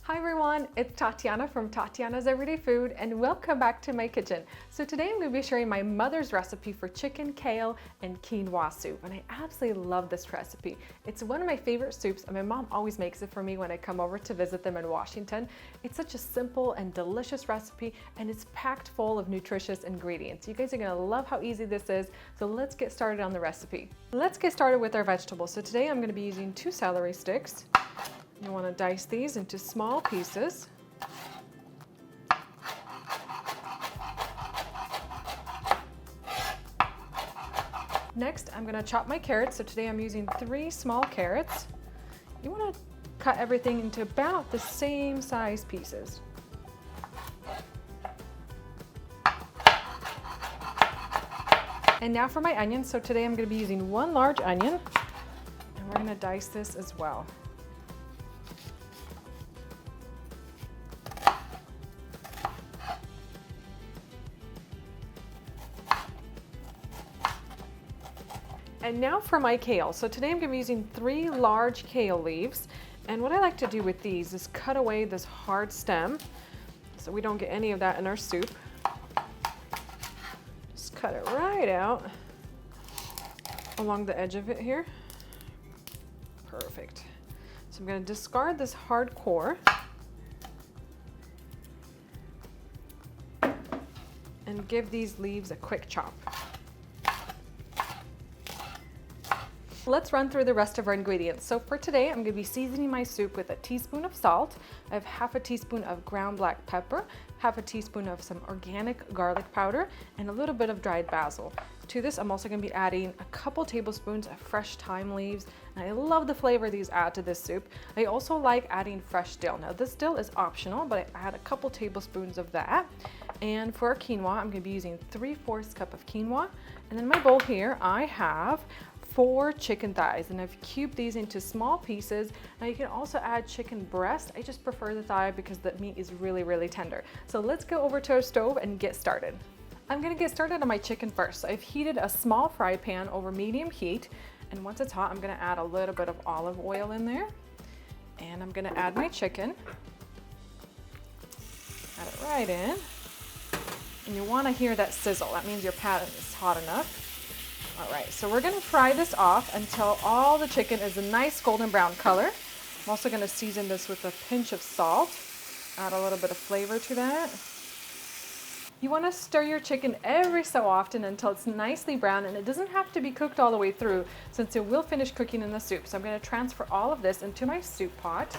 Hi everyone, it's Tatyana from Tatyana's Everyday Food and welcome back to my kitchen. So today I'm going to be sharing my mother's recipe for chicken, kale, and quinoa soup. And I absolutely love this recipe. It's one of my favorite soups and my mom always makes it for me when I come over to visit them in Washington. It's such a simple and delicious recipe and it's packed full of nutritious ingredients. You guys are going to love how easy this is. So let's get started on the recipe. Let's get started with our vegetables. So today I'm going to be using 2 celery sticks. You want to dice these into small pieces. Next, I'm going to chop my carrots. So today I'm using 3 small carrots. You want to cut everything into about the same size pieces. And now for my onions. So today I'm going to be using 1 large onion, and we're going to dice this as well. And now for my kale. So today I'm going to be using 3 large kale leaves. And what I like to do with these is cut away this hard stem so we don't get any of that in our soup. Just cut it right out along the edge of it here. Perfect. So I'm going to discard this hard core and give these leaves a quick chop. Let's run through the rest of our ingredients. So for today, I'm going to be seasoning my soup with a teaspoon of salt. I have half a teaspoon of ground black pepper, half a teaspoon of some organic garlic powder, and a little bit of dried basil. To this, I'm also going to be adding a couple tablespoons of fresh thyme leaves. And I love the flavor these add to this soup. I also like adding fresh dill. Now this dill is optional, but I add a couple tablespoons of that. And for our quinoa, I'm going to be using 3/4 cup of quinoa. And in my bowl here, I have 4 chicken thighs, and I've cubed these into small pieces. Now you can also add chicken breast. I just prefer the thigh because the meat is really tender. So let's go over to our stove and get started. I'm gonna get started on my chicken first. So I've heated a small fry pan over medium heat, and once it's hot, I'm gonna add a little bit of olive oil in there. And I'm gonna add my chicken. Add it right in. And you wanna hear that sizzle. That means your pan is hot enough. All right, so we're gonna fry this off until all the chicken is a nice golden brown color. I'm also gonna season this with a pinch of salt, add a little bit of flavor to that. You wanna stir your chicken every so often until it's nicely brown, and it doesn't have to be cooked all the way through since it will finish cooking in the soup. So I'm gonna transfer all of this into my soup pot.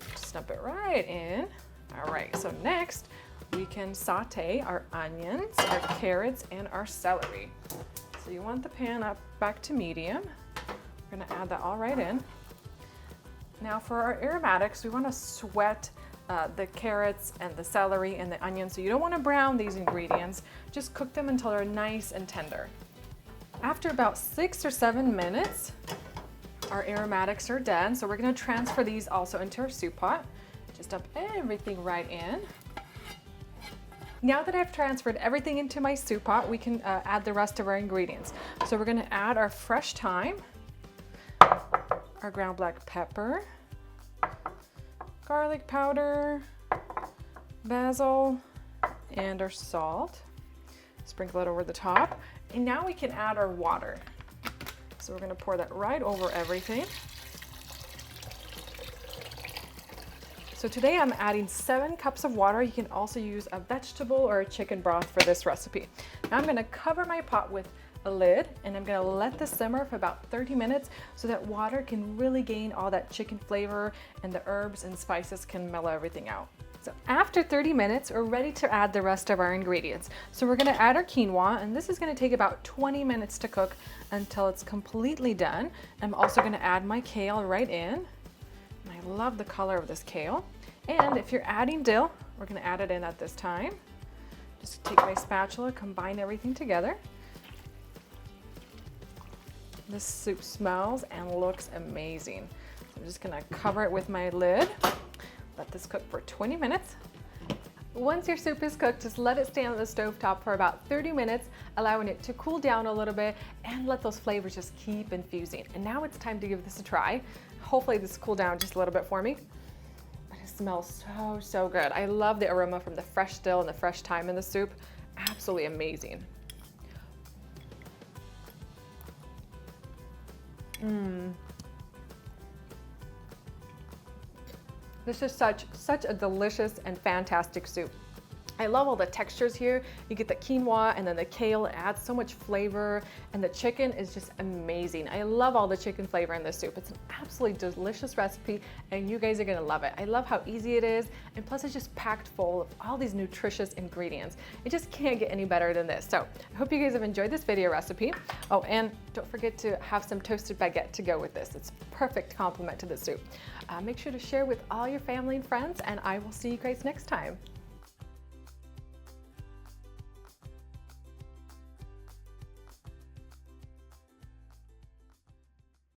Just dump it right in. All right, so next, we can saute our onions, our carrots, and our celery. So you want the pan up back to medium. We're gonna add that all right in. Now for our aromatics, we wanna sweat the carrots and the celery and the onions. So you don't wanna brown these ingredients, just cook them until they're nice and tender. After about 6 or 7 minutes, our aromatics are done. So we're gonna transfer these also into our soup pot. Just dump everything right in. Now that I've transferred everything into my soup pot, we can add the rest of our ingredients. So we're gonna add our fresh thyme, our ground black pepper, garlic powder, basil, and our salt. Sprinkle it over the top. And now we can add our water. So we're gonna pour that right over everything. So today I'm adding 7 cups of water. You can also use a vegetable or a chicken broth for this recipe. Now I'm gonna cover my pot with a lid and I'm gonna let this simmer for about 30 minutes so that water can really gain all that chicken flavor and the herbs and spices can mellow everything out. So after 30 minutes, we're ready to add the rest of our ingredients. So we're gonna add our quinoa, and this is gonna take about 20 minutes to cook until it's completely done. I'm also gonna add my kale right in. And I love the color of this kale. And if you're adding dill, we're gonna add it in at this time. Just take my spatula, combine everything together. This soup smells and looks amazing. So I'm just gonna cover it with my lid. Let this cook for 20 minutes. Once your soup is cooked, just let it stay on the stove top for about 30 minutes, allowing it to cool down a little bit, and let those flavors just keep infusing. And now it's time to give this a try. Hopefully this cooled down just a little bit for me. But it smells so, so good. I love the aroma from the fresh dill and the fresh thyme in the soup. Absolutely amazing. This is such a delicious and fantastic soup. I love all the textures here. You get the quinoa and then the kale, it adds so much flavor, and the chicken is just amazing. I love all the chicken flavor in this soup. It's an absolutely delicious recipe and you guys are gonna love it. I love how easy it is, and plus it's just packed full of all these nutritious ingredients. It just can't get any better than this. So I hope you guys have enjoyed this video recipe. Oh, and don't forget to have some toasted baguette to go with this. It's a perfect complement to the soup. Make sure to share with all your family and friends, and I will see you guys next time.